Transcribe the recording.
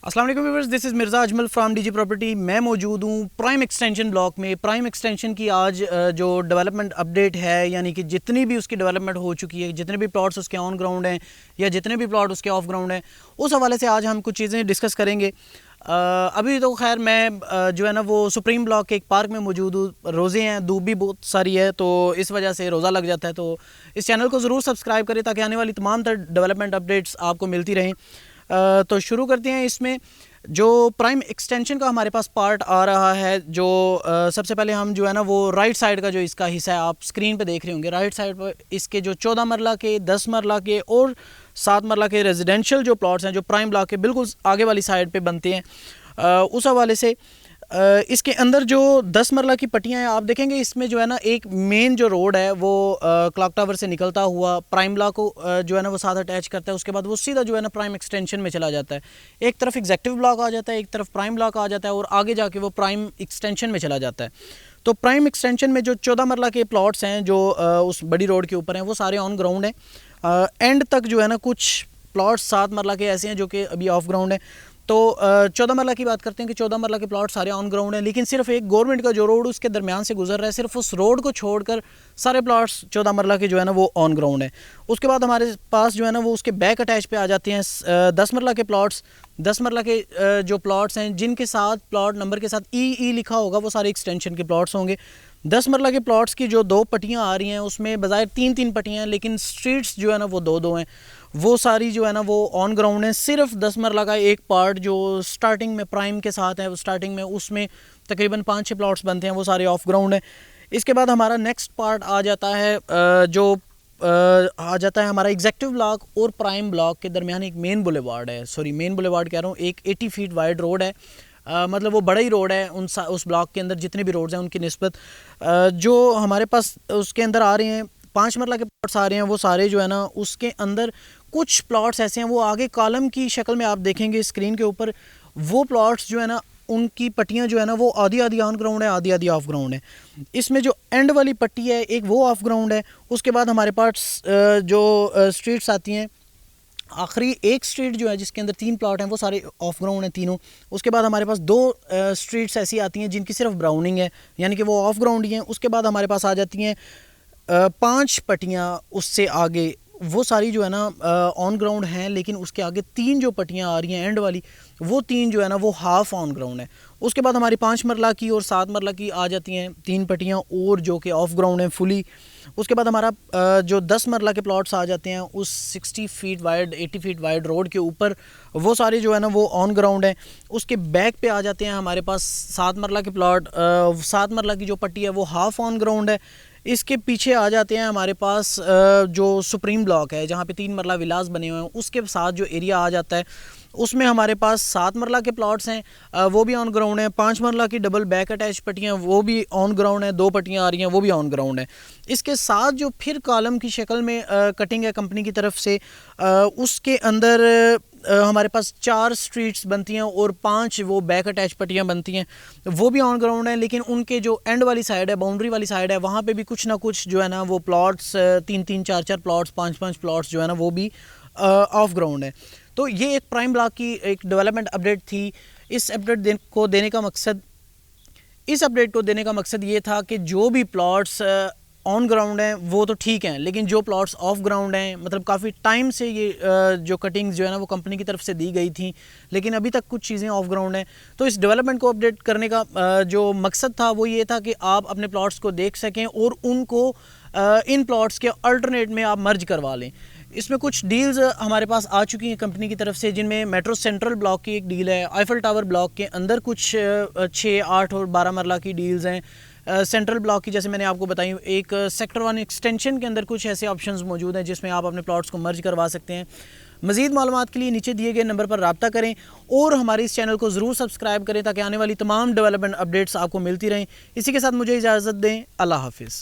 अस्सलाम वालेकुम viewers, this is Mirza Ajmal from DG property. मैं मौजूद हूँ प्राइम एक्सटेंशन ब्लॉक में। प्राइम एक्सटेंशन की आज जो डेवलपमेंट अपडेट है, यानी कि जितनी भी उसकी डेवलपमेंट हो चुकी है, जितने भी प्लॉट्स उसके ऑन ग्राउंड हैं या जितने भी प्लॉट उसके ऑफ ग्राउंड हैं, उस हवाले से आज हम कुछ चीज़ें डिस्कस करेंगे। अभी तो खैर मैं जो है ना वो सुप्रीम ब्लॉक के एक पार्क में मौजूद हूँ। रोज़े हैं, धूप भी बहुत सारी है, तो इस वजह से रोज़ा लग जाता है। तो इस चैनल को ज़रूर सब्सक्राइब करें ताकि आने वाली तमाम तर डेवलपमेंट अपडेट्स आपको मिलती रहें। तो शुरू करते हैं। इसमें जो प्राइम एक्सटेंशन का हमारे पास पार्ट आ रहा है, जो सबसे पहले हम जो है ना वो राइट साइड का जो इसका हिस्सा है, आप स्क्रीन पे देख रहे होंगे। राइट साइड पर इसके जो 14 मरला के, 10 मरला के और 7 मरला के रेजिडेंशियल जो प्लॉट्स हैं, जो प्राइम ब्लॉक के बिल्कुल आगे वाली साइड पे बनते हैं, उस हवाले से इसके अंदर जो 10 मरला की पट्टियाँ हैं, आप देखेंगे इसमें जो है ना एक मेन जो रोड है वो क्लॉक टावर से निकलता हुआ प्राइम ब्लॉक को जो है ना वो साथ अटैच करता है। उसके बाद वो सीधा जो है ना प्राइम एक्सटेंशन में चला जाता है। एक तरफ एग्जेक्टिव ब्लॉक आ जाता है, एक तरफ प्राइम ब्लॉक आ जाता है और आगे जाके वो प्राइम एक्सटेंशन में चला जाता है। तो प्राइम एक्सटेंशन में जो 14 मरला के प्लॉट्स हैं जो उस बड़ी रोड के ऊपर हैं, वो सारे ऑन ग्राउंड हैं। एंड तक जो है ना कुछ प्लॉट्स 7 मरला के ऐसे हैं जो कि अभी ऑफ ग्राउंड हैं। तो 14 मरला की बात करते हैं कि 14 मरला के प्लॉट सारे ऑन ग्राउंड हैं, लेकिन सिर्फ एक गवर्नमेंट का जो रोड उसके दरमियान से गुजर रहा है, सिर्फ उस रोड को छोड़कर सारे प्लॉट्स 14 मरला के जो है ना वो ऑन ग्राउंड है। उसके बाद हमारे पास जो है ना वो उसके बैक अटैच पे आ जाते हैं 10 मरला के प्लॉट्स। 10 मरला के जो प्लॉट्स हैं जिनके साथ प्लॉट नंबर के साथ ई लिखा होगा, वो सारे एक्सटेंशन के प्लॉट्स होंगे। 10 मरला के प्लॉट्स की जो 2 पट्टियाँ आ रही हैं, उसमें बज़ाहिर 3-3 पट्टियाँ हैं, लेकिन स्ट्रीट्स जो है ना वो 2-2 हैं। वो सारी जो है ना वो ऑन ग्राउंड है। सिर्फ 10 मरला का एक पार्ट जो स्टार्टिंग में प्राइम के साथ है, वो स्टार्टिंग में उसमें तकरीबन 5-6 प्लॉट्स बनते हैं, वो सारे ऑफ ग्राउंड हैं। इसके बाद हमारा नेक्स्ट पार्ट आ जाता है हमारा एग्जेक्टिव ब्लॉक और प्राइम ब्लॉक के दरमियान एक मेन बुलेवार्ड है। सॉरी, मेन बुलेवार्ड कह रहा हूँ, एक 80 फीट वाइड रोड है। मतलब वो बड़ा ही रोड है उस ब्लॉक के अंदर जितने भी रोड्स हैं उनकी निस्बत। जो हमारे पास उसके अंदर आ रहे हैं 5 मरला के प्लॉट्स आ रहे हैं, वो सारे जो है ना उसके अंदर कुछ प्लॉट्स ऐसे हैं, वो आगे कॉलम की शक्ल में आप देखेंगे स्क्रीन के ऊपर। वो प्लॉट्स जो है ना उनकी पट्टियाँ जो है ना वो आधी आधी ऑन ग्राउंड है, आधी आधी ऑफ ग्राउंड है। इसमें जो एंड वाली पट्टी है एक वो ऑफ ग्राउंड है। उसके बाद हमारे पास जो स्ट्रीट्स आती हैं, आखिरी एक स्ट्रीट जो है जिसके अंदर 3 प्लॉट हैं, वो सारे ऑफ ग्राउंड हैं तीनों। उसके बाद हमारे पास 2 स्ट्रीट्स ऐसी आती हैं जिनकी सिर्फ ब्राउनिंग है, यानी कि वो ऑफ ग्राउंड ही हैं। उसके बाद हमारे पास आ जाती हैं 5 पट्टियाँ उससे आगे, वो सारी जो है ना ऑन ग्राउंड हैं, लेकिन उसके आगे 3 जो पट्टियाँ आ रही हैं एंड वाली, वो 3 जो है ना वो हाफ ऑन ग्राउंड है। उसके बाद हमारी 5 मरला की और 7 मरला की आ जाती हैं 3 पट्टियाँ और जो कि ऑफ ग्राउंड हैं फुली। उसके बाद हमारा जो 10 मरला के प्लॉट्स आ जाते हैं उस 60 feet wide 80 feet wide road के ऊपर, वो सारे जो है ना वो ऑन ग्राउंड है। उसके बैक पे आ जाते हैं हमारे पास 7 मरला के प्लॉट। 7 मरला की जो पट्टी है वो हाफ ऑन ग्राउंड है। इसके पीछे आ जाते हैं हमारे पास जो सुप्रीम ब्लॉक है जहाँ पे 3 मरला विलास बने हुए हैं, उसके साथ जो एरिया आ जाता है उसमें हमारे पास 7 मरला के प्लॉट्स हैं, वो भी ऑन ग्राउंड हैं। 5 मरला की डबल बैक अटैच पट्टियाँ वो भी ऑन ग्राउंड है। 2 पट्टियाँ आ रही हैं वो भी ऑन ग्राउंड है। इसके साथ जो फिर कॉलम की शक्ल में कटिंग है कंपनी की तरफ से, उसके अंदर हमारे पास 4 स्ट्रीट्स बनती हैं और 5 वो बैक अटैच पट्टियाँ बनती हैं, वो भी ऑन ग्राउंड हैं। लेकिन उनके जो एंड वाली साइड है, बाउंड्री वाली साइड है, वहाँ पे भी कुछ ना कुछ जो है ना वो प्लॉट्स 3-3 4-4 प्लॉट्स 5-5 प्लॉट्स जो है ना वो भी ऑफ ग्राउंड है। तो ये एक प्राइम ब्लॉक की एक डेवलपमेंट अपडेट थी। इस अपडेट को देने का मकसद ये था कि जो भी प्लॉट्स ऑन ग्राउंड हैं वो तो ठीक हैं, लेकिन जो प्लॉट्स ऑफ ग्राउंड हैं, मतलब काफ़ी टाइम से ये जो कटिंग्स जो है ना वो कंपनी की तरफ से दी गई थी, लेकिन अभी तक कुछ चीज़ें ऑफ ग्राउंड हैं। तो इस डेवलपमेंट को अपडेट करने का जो मकसद था वो ये था कि आप अपने प्लॉट्स को देख सकें और उनको इन प्लॉट्स के अल्टरनेट में आप मर्ज करवा लें। इसमें कुछ डील्स हमारे पास आ चुकी हैं कंपनी की तरफ से, जिनमें मेट्रो सेंट्रल ब्लॉक की एक डील है। आईफल टावर ब्लॉक के अंदर कुछ 6, 8 और 12 मरला की डील्स हैं। सेंट्रल ब्लॉक की जैसे मैंने आपको बताई, एक सेक्टर 1 एक्सटेंशन के अंदर कुछ ऐसे ऑप्शंस मौजूद हैं जिसमें आप अपने प्लॉट्स को मर्ज करवा सकते हैं। मज़ीद मालूमात के लिए नीचे दिए गए नंबर पर रब्ता करें और हमारे इस चैनल को ज़रूर सब्सक्राइब करें ताकि आने वाली तमाम डेवलपमेंट अपडेट्स आपको मिलती रहें। इसी के साथ मुझे इजाज़त दें। अल्लाह हाफिज़।